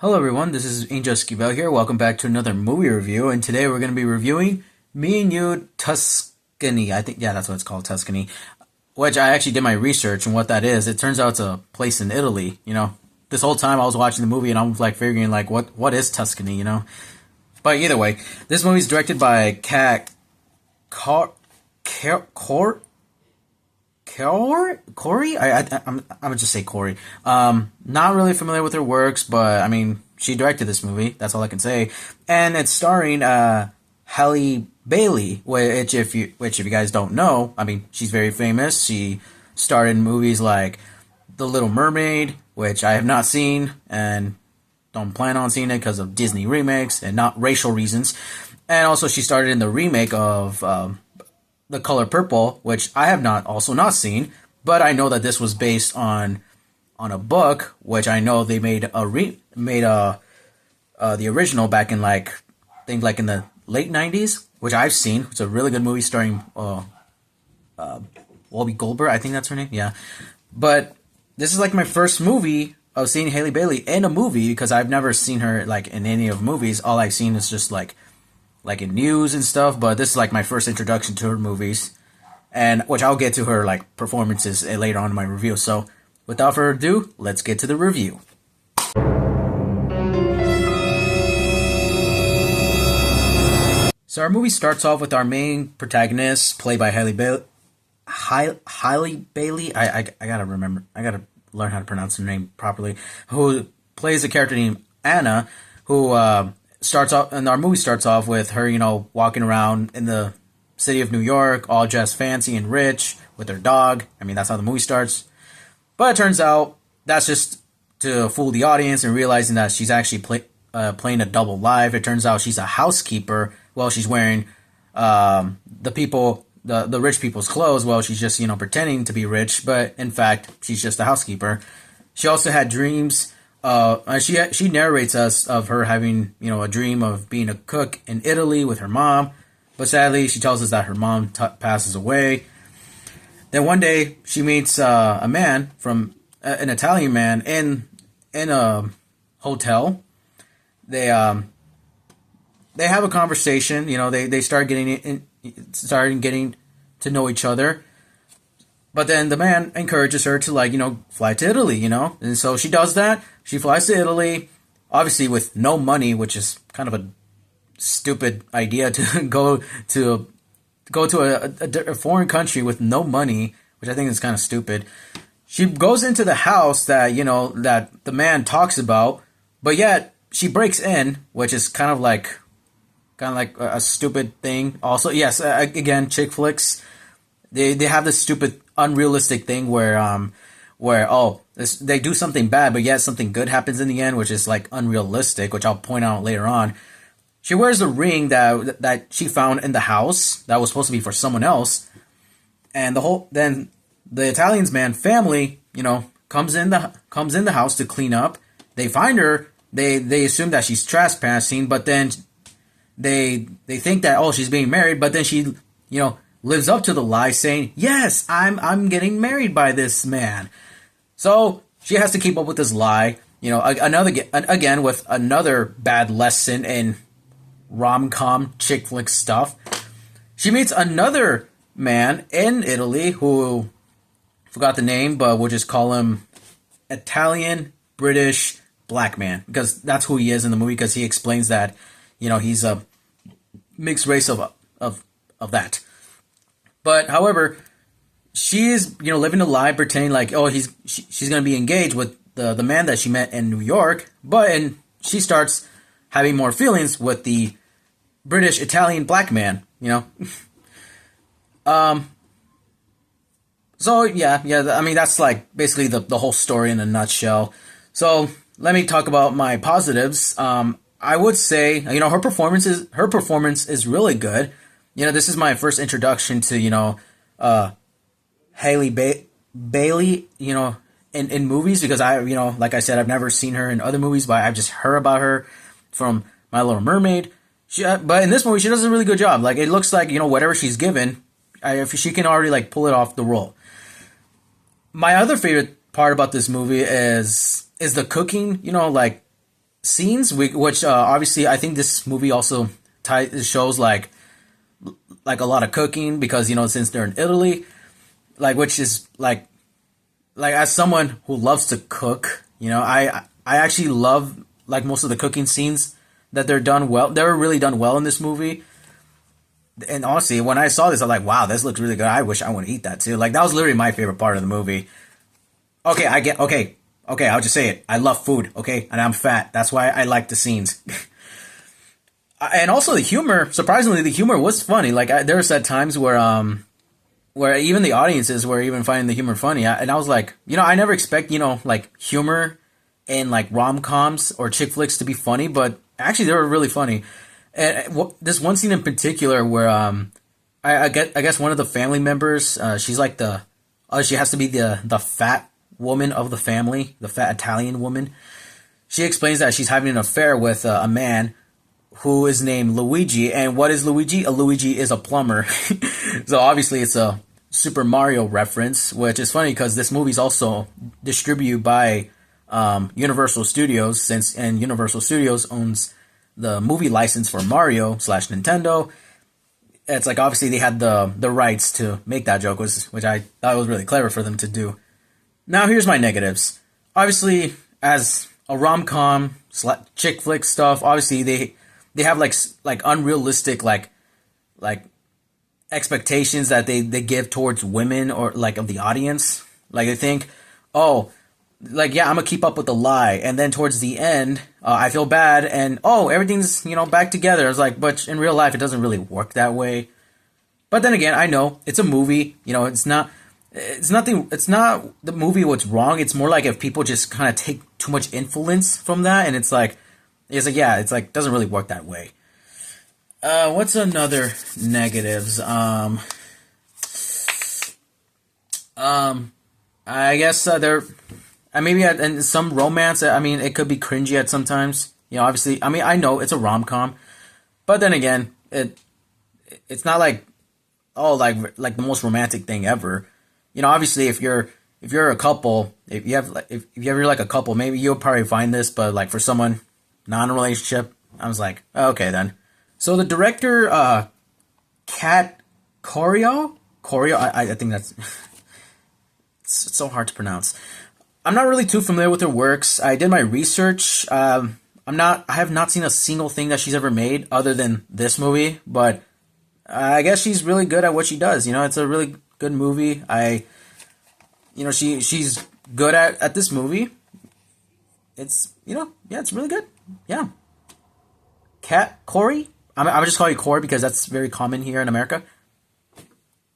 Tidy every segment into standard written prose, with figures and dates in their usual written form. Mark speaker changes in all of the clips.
Speaker 1: Hello everyone, this is Angel Esquivel here. Welcome back to another movie review, and today we're going to be reviewing Me and You Tuscany. I think, yeah, that's what it's called, Tuscany. Which I actually did my research on what that is. It turns out it's a place in Italy. This whole time I was watching the movie and I'm like figuring like what is Tuscany. But either way, this movie is directed by Cat Cor Corey? I'm gonna just say Corey. Not really familiar with her works, but I mean, she directed this movie. That's all I can say. And it's starring Halle Bailey, which if you guys don't know, I mean, she's very famous. She starred in movies like The Little Mermaid, which I have not seen and don't plan on seeing it because of Disney remakes and not racial reasons. And also, she started in the remake of The Color Purple, which I have not seen, but I know that this was based on a book, which I know they made the original back in like I think like in the late '90s, which I've seen. It's a really good movie starring Whoopi Goldberg. I think that's her name. Yeah, but this is like my first movie of seeing Halle Bailey in a movie because I've never seen her like in any of the movies. All I've seen is just like in news and stuff, but this is like my first introduction to her movies, and which I'll get to her like performances later on in my review. So without further ado, let's get to the review. So our movie starts off with our main protagonist, played by Halle Bailey. Halle Bailey. I gotta remember. I gotta learn how to pronounce her name properly. Who plays a character named Anna, who starts off, and our movie starts off with her, walking around in the city of New York, all dressed fancy and rich with her dog. I mean, that's how the movie starts. But it turns out that's just to fool the audience and realizing that she's actually playing a double life. It turns out she's a housekeeper. Well, she's wearing the rich people's clothes. Well, she's just pretending to be rich, but in fact, she's just a housekeeper. She also had dreams. She narrates us of her having a dream of being a cook in Italy with her mom, but sadly she tells us that her mom passes away. Then one day she meets a man from an Italian man in a hotel. They have a conversation. They start getting to know each other. But then the man encourages her to fly to Italy, and so she does that. She flies to Italy, obviously with no money, which is kind of a stupid idea to go to a foreign country with no money, which I think is kind of stupid. She goes into the house that that the man talks about, but yet she breaks in, which is kind of like a stupid thing. Also, yes, again, chick flicks. They have this stupid, unrealistic thing where they do something bad, but yet something good happens in the end, which is like unrealistic, which I'll point out later on. She wears a ring that she found in the house that was supposed to be for someone else, and then the Italian's man family, comes in the house to clean up. They find her. They assume that she's trespassing, but then they think that she's being married, but then she lives up to the lie, saying, "Yes, I'm getting married by this man." So she has to keep up with this lie. Again with another bad lesson in rom-com chick flick stuff. She meets another man in Italy who forgot the name, but we'll just call him Italian British black man because that's who he is in the movie. Because he explains that he's a mixed race of that. But however, she's living a lie, pretending like she's gonna be engaged with the man that she met in New York, and she starts having more feelings with the British Italian black man. So yeah. I mean that's like basically the whole story in a nutshell. So let me talk about my positives. I would say her performance is really good. This is my first introduction to Halle Bailey, in movies because like I said, I've never seen her in other movies, but I've just heard about her from My Little Mermaid. But in this movie, she does a really good job. Like it looks like whatever she's given, she can already like pull it off the role. My other favorite part about this movie is the cooking. scenes, which obviously I think this movie also shows like a lot of cooking because since they're in Italy, like which is like as someone who loves to cook, I actually love like most of the cooking scenes that they're done well. They're really done well in this movie. And honestly, when I saw this, I'm like, wow, this looks really good. I wish I would eat that too. Like that was literally my favorite part of the movie. Okay, I get okay. I'll just say it. I love food. Okay, and I'm fat. That's why I like the scenes. And also the humor. Surprisingly, the humor was funny. Like there was at times where even the audiences were even finding the humor funny. And I was like, I never expect like humor in like rom coms or chick flicks to be funny, but actually they were really funny. And this one scene in particular where I guess one of the family members, she's like she has to be the fat woman of the family, the fat Italian woman. She explains that she's having an affair with a man who is named Luigi. And what is Luigi? A Luigi is a plumber. So obviously it's a Super Mario reference, which is funny because this movie is also distributed by Universal Studios, and Universal Studios owns the movie license for Mario / Nintendo. It's like obviously they had the rights to make that joke, which I thought was really clever for them to do. Now here's my negatives. Obviously, as a rom-com chick flick stuff, obviously they have like unrealistic like expectations that they give towards women or like of the audience. Like they think, oh, like yeah, I'm gonna keep up with the lie, and then towards the end, I feel bad, and oh, everything's back together. It's like, but in real life, it doesn't really work that way. But then again, I know it's a movie. It's not. It's nothing. It's not the movie what's wrong. It's more like if people just kind of take too much influence from that, and it's like yeah, it's like doesn't really work that way. What's another negatives? I guess there. Maybe and some romance. I mean, it could be cringy at sometimes. Obviously. I mean, I know it's a rom com, but then again, it's not like like the most romantic thing ever. Obviously, if you're a couple, if you're like a couple, maybe you'll probably find this. But like for someone not in a relationship, I was like, okay then. So the director, Kat Corio, I think that's it's so hard to pronounce. I'm not really too familiar with her works. I did my research. I have not seen a single thing that she's ever made other than this movie, but I guess she's really good at what she does. It's a really good movie. She's good at this movie. It's, yeah, it's really good. Yeah. Corey? I'm just calling you Corey because that's very common here in America.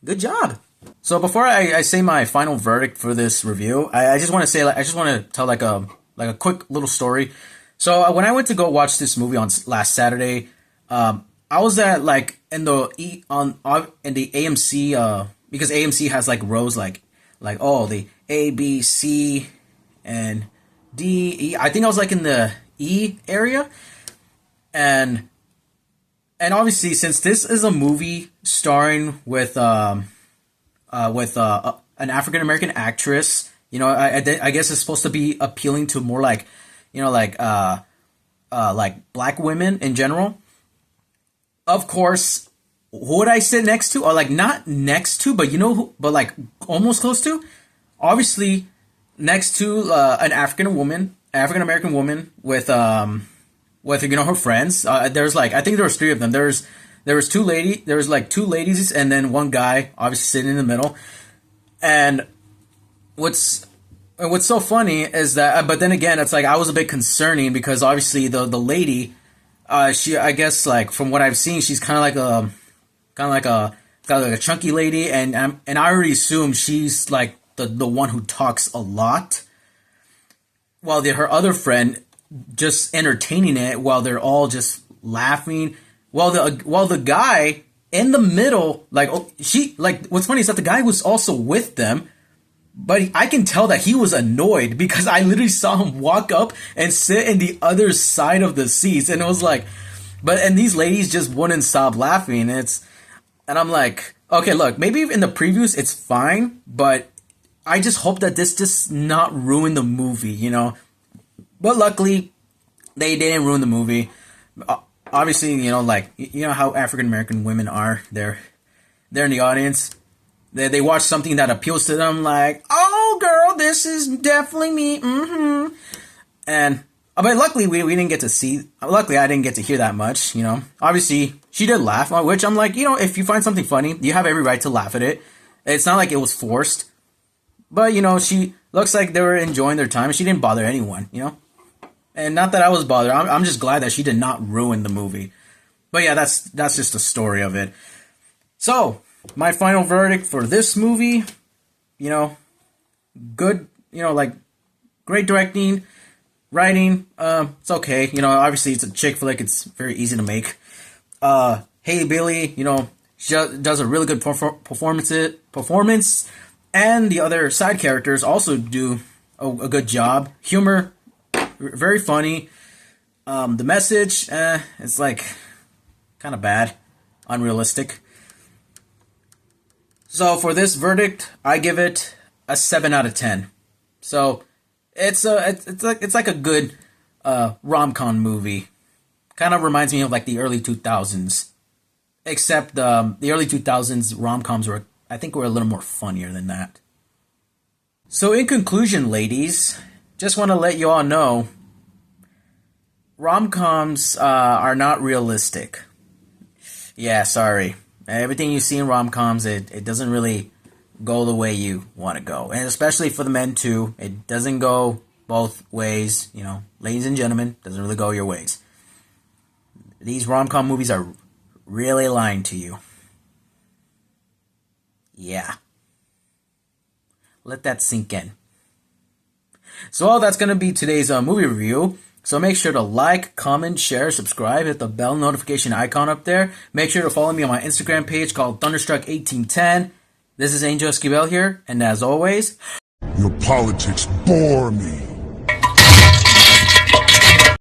Speaker 1: Good job. So before I say my final verdict for this review, I just want to say, I just want to tell like a quick little story. So when I went to go watch this movie on last Saturday, I was at in the AMC because AMC has like rows like the A, B, C, and D, E. I think I was like in the E area, and obviously since this is a movie starring with an African American actress, I guess it's supposed to be appealing to more like black women in general. Of course, who would I sit next to? Or like not next to, but but like almost close to. Obviously, next to an African American woman with her friends. There's I think there was three of them. There was two ladies and then one guy, obviously sitting in the middle. And what's so funny is that, but then again, it's like I was a bit concerning because obviously the lady. She, I guess, from what I've seen, she's kind of like a chunky lady, and I already assume she's like the one who talks a lot, while her other friend just entertaining it while they're all just laughing, while the guy in the middle, what's funny is that the guy was also with them. But I can tell that he was annoyed because I literally saw him walk up and sit in the other side of the seats. And it was like, and these ladies just wouldn't stop laughing. And I'm like, okay, look, maybe in the previews it's fine, but I just hope that this does not ruin the movie, But luckily, They didn't ruin the movie. Obviously, like you know how African American women are. They're in the audience. They watch something that appeals to them, like, oh girl, this is definitely me. Mm-hmm. And but luckily we didn't get to see. Luckily, I didn't get to hear that much. Obviously she did laugh, which I'm like, if you find something funny, you have every right to laugh at it. It's not like it was forced. But she looks like they were enjoying their time, and she didn't bother anyone. And not that I was bothered. I'm just glad that she did not ruin the movie. But yeah, that's just the story of it. So my final verdict for this movie, good, like great directing, writing. It's okay. Obviously it's a chick flick. It's very easy to make. Haley Bailey, she does a really good performance, and the other side characters also do a good job. Humor, very funny. The message, it's like kind of bad, unrealistic. So for this verdict, I give it a 7 out of 10. So it's like a good rom-com movie. Kind of reminds me of like the early 2000s. Except the early 2000s rom-coms were a little more funnier than that. So in conclusion, ladies, just want to let you all know, rom-coms are not realistic. Yeah, sorry. Everything you see in rom-coms, it doesn't really go the way you want to go. And especially for the men too, it doesn't go both ways. Ladies and gentlemen, doesn't really go your ways. These rom-com movies are really lying to you. Yeah. Let that sink in. So that's going to be today's movie review. So make sure to like, comment, share, subscribe, hit the bell notification icon up there. Make sure to follow me on my Instagram page called Thunderstruck1810. This is Angel Esquivel here, and as always,
Speaker 2: your politics bore me.